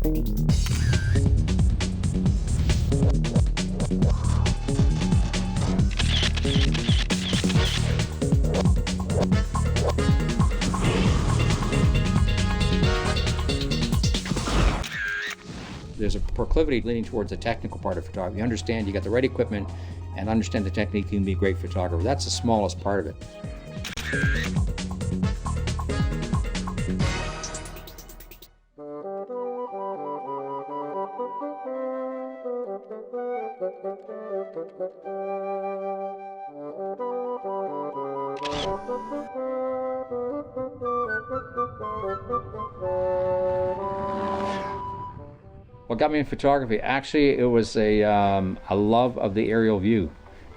There's a proclivity leaning towards the technical part of photography. You understand you got the right equipment and understand the technique, you can be a great photographer. That's the smallest part of it. What got me in photography? Actually, it was a love of the aerial view.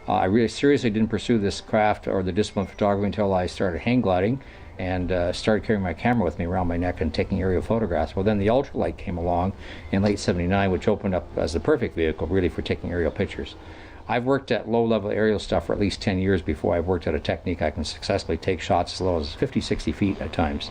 I really seriously didn't pursue this craft or the discipline of photography until I started hang gliding and started carrying my camera with me around my neck and taking aerial photographs. Well, then the ultralight came along in late '79, which opened up as the perfect vehicle really for taking aerial pictures. I've worked at low-level aerial stuff for at least 10 years before I've worked at a technique I can successfully take shots as low as 50, 60 feet at times.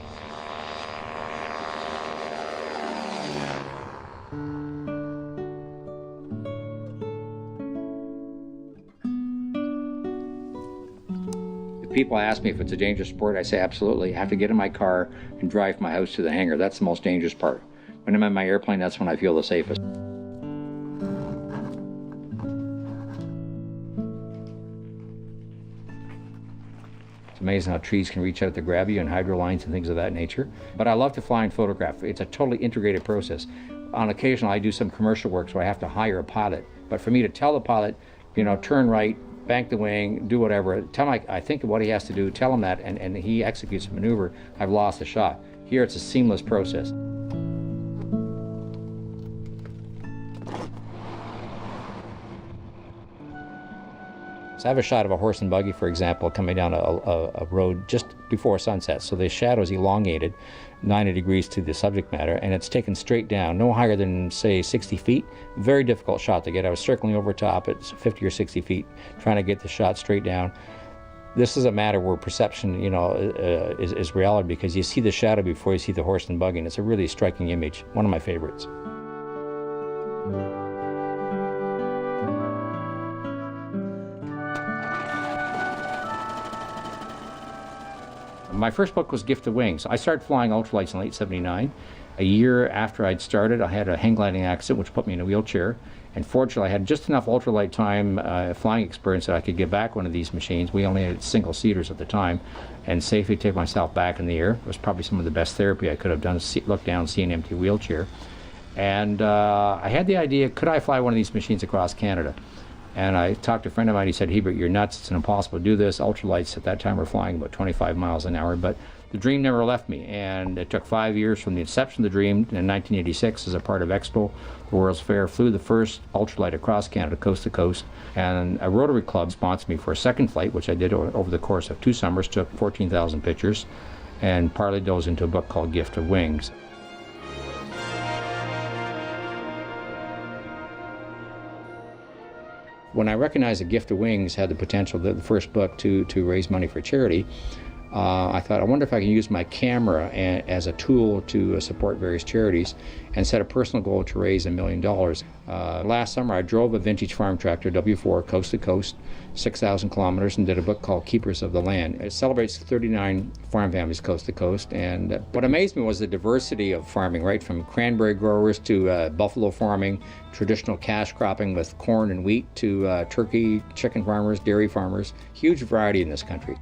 People ask me if it's a dangerous sport. I say absolutely. I have to get in my car and drive from my house to the hangar. That's the most dangerous part. When I'm in my airplane, that's when I feel the safest. It's amazing how trees can reach out to grab you and hydro lines and things of that nature. But I love to fly and photograph. It's a totally integrated process. On occasion, I do some commercial work, so I have to hire a pilot. But for me to tell the pilot, turn right, bank the wing, do whatever, tell him I think of what he has to do, tell him that, and he executes a maneuver, I've lost the shot. Here it's a seamless process. So I have a shot of a horse and buggy, for example, coming down a road just before sunset. So the shadow is elongated 90 degrees to the subject matter, and it's taken straight down, no higher than, say, 60 feet. Very difficult shot to get. I was circling over top at 50 or 60 feet, trying to get the shot straight down. This is a matter where perception, is reality, because you see the shadow before you see the horse and buggy, and it's a really striking image. One of my favorites. My first book was Gift of Wings. I started flying ultralights in late '79. A year after I'd started, I had a hang gliding accident which put me in a wheelchair. And fortunately, I had just enough ultralight time flying experience that I could get back one of these machines. We only had single-seaters at the time, and safely take myself back in the air. It was probably some of the best therapy I could have done, look down, see an empty wheelchair. And I had the idea, could I fly one of these machines across Canada? And I talked to a friend of mine. He said, "Hiebert, you're nuts. It's impossible to do this." Ultralights at that time were flying about 25 miles an hour, but the dream never left me. And it took 5 years from the inception of the dream. In 1986, as a part of Expo, the World's Fair, flew the first ultralight across Canada, coast to coast. And a Rotary Club sponsored me for a second flight, which I did over the course of 2 summers, took 14,000 pictures, and parlayed those into a book called Gift of Wings. When I recognized that Gift of Wings had the potential, the first book, to raise money for charity, I thought, I wonder if I can use my camera as a tool to support various charities, and set a personal goal to raise $1 million. Last summer I drove a vintage farm tractor, W4, coast to coast, 6,000 kilometers, and did a book called Keepers of the Land. It celebrates 39 farm families coast to coast, and what amazed me was the diversity of farming, right from cranberry growers to buffalo farming, traditional cash cropping with corn and wheat, to turkey, chicken farmers, dairy farmers. Huge variety in this country.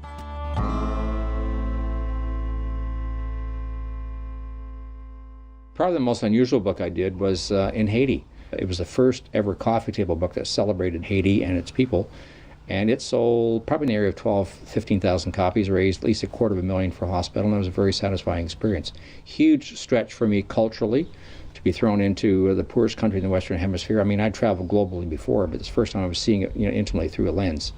Probably the most unusual book I did was in Haiti. It was the first ever coffee table book that celebrated Haiti and its people. And it sold probably in the area of 15,000 copies, raised at least $250,000 for a hospital, and it was a very satisfying experience. Huge stretch for me culturally to be thrown into the poorest country in the Western Hemisphere. I mean, I'd traveled globally before, but it's the first time I was seeing it intimately through a lens.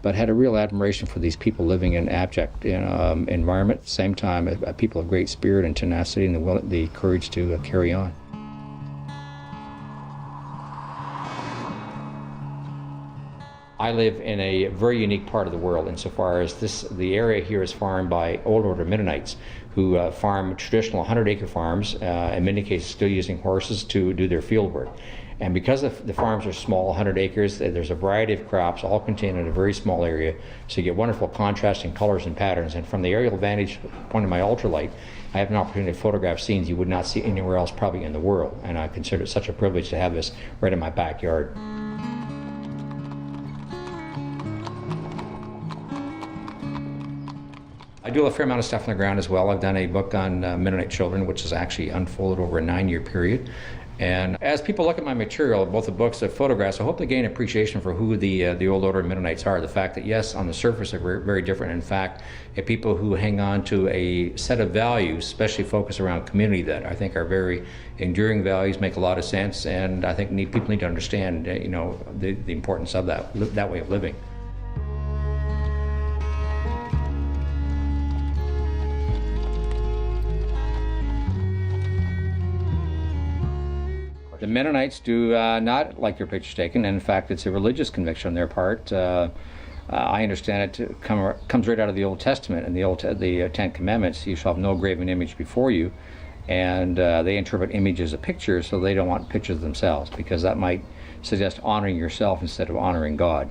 But had a real admiration for these people living in abject environment. At the same time, people of great spirit and tenacity and the courage to carry on. I live in a very unique part of the world insofar as the area here is farmed by Old Order Mennonites who farm traditional 100-acre farms, in many cases still using horses to do their field work. And because the farms are small, 100 acres, there's a variety of crops all contained in a very small area, so you get wonderful contrasting colors and patterns. And from the aerial vantage point of my ultralight, I have an opportunity to photograph scenes you would not see anywhere else probably in the world, and I consider it such a privilege to have this right in my backyard. I do a fair amount of stuff on the ground as well. I've done a book on Mennonite children, which is actually unfolded over a 9-year period. And as people look at my material, both the books and photographs, I hope they gain appreciation for who the Old Order Mennonites are. The fact that, yes, on the surface they're very, very different. In fact, people who hang on to a set of values, especially focused around community, that I think are very enduring values, make a lot of sense, and I think people need to understand, the importance of that way of living. The Mennonites do not like your pictures taken, and in fact it's a religious conviction on their part. I understand it comes right out of the Old Testament and the Ten Commandments. You shall have no graven image before you, and they interpret images as a picture, so they don't want pictures themselves because that might suggest honoring yourself instead of honoring God.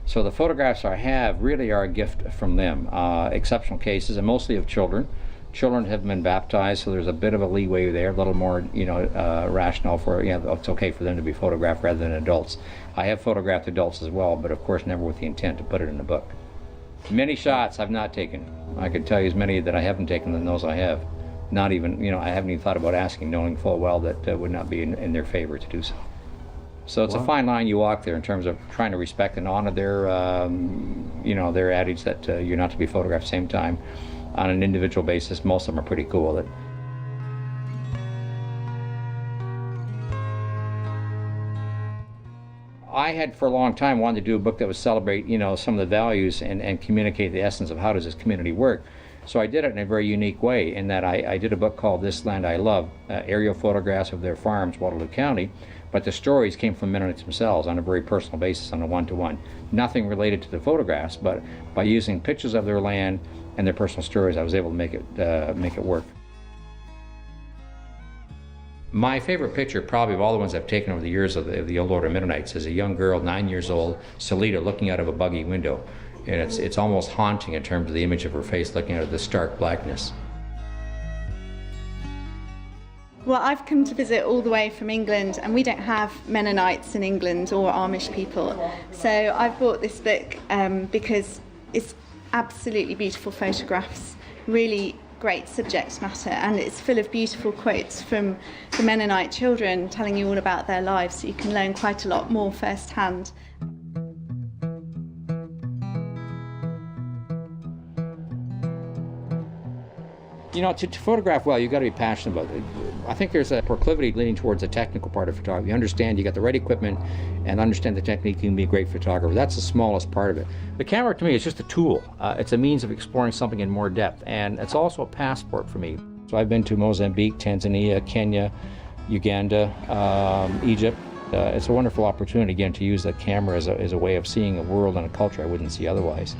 So the photographs I have really are a gift from them. Exceptional cases, and mostly of children. Children have been baptized, so there's a bit of a leeway there, a little more, rational for, it's okay for them to be photographed rather than adults. I have photographed adults as well, but of course never with the intent to put it in the book. Many shots I've not taken. I can tell you as many that I haven't taken than those I have. Not even, I haven't even thought about asking, knowing full well that would not be in their favor to do so. So it's a fine line you walk there in terms of trying to respect and honor their adage that you're not to be photographed at the same time. On an individual basis, most of them are pretty cool with it. I had for a long time wanted to do a book that would celebrate, some of the values and communicate the essence of how does this community work. So I did it in a very unique way in that I did a book called This Land I Love, aerial photographs of their farms, Waterloo County, but the stories came from Mennonites themselves on a very personal basis, on a one-to-one. Nothing related to the photographs, but by using pictures of their land and their personal stories, I was able to make it work. My favorite picture, probably of all the ones I've taken over the years of the Old Order Mennonites, is a young girl, 9 years old, Salida, looking out of a buggy window. And it's almost haunting in terms of the image of her face looking out of the stark blackness. Well, I've come to visit all the way from England, and we don't have Mennonites in England or Amish people. So I've bought this book because it's absolutely beautiful photographs, really great subject matter, and it's full of beautiful quotes from the Mennonite children telling you all about their lives, so you can learn quite a lot more firsthand. To photograph well, you've got to be passionate about it. I think there's a proclivity leaning towards the technical part of photography. You understand, you got the right equipment and understand the technique, you can be a great photographer. That's the smallest part of it. The camera to me is just a tool. It's a means of exploring something in more depth, and it's also a passport for me. So I've been to Mozambique, Tanzania, Kenya, Uganda, Egypt. It's a wonderful opportunity, again, to use the camera as a way of seeing a world and a culture I wouldn't see otherwise.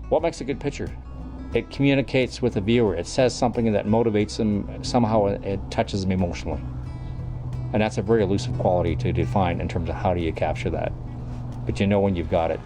What makes a good picture? It communicates with the viewer. It says something that motivates them. Somehow it touches them emotionally. And that's a very elusive quality to define in terms of how do you capture that. But you know when you've got it.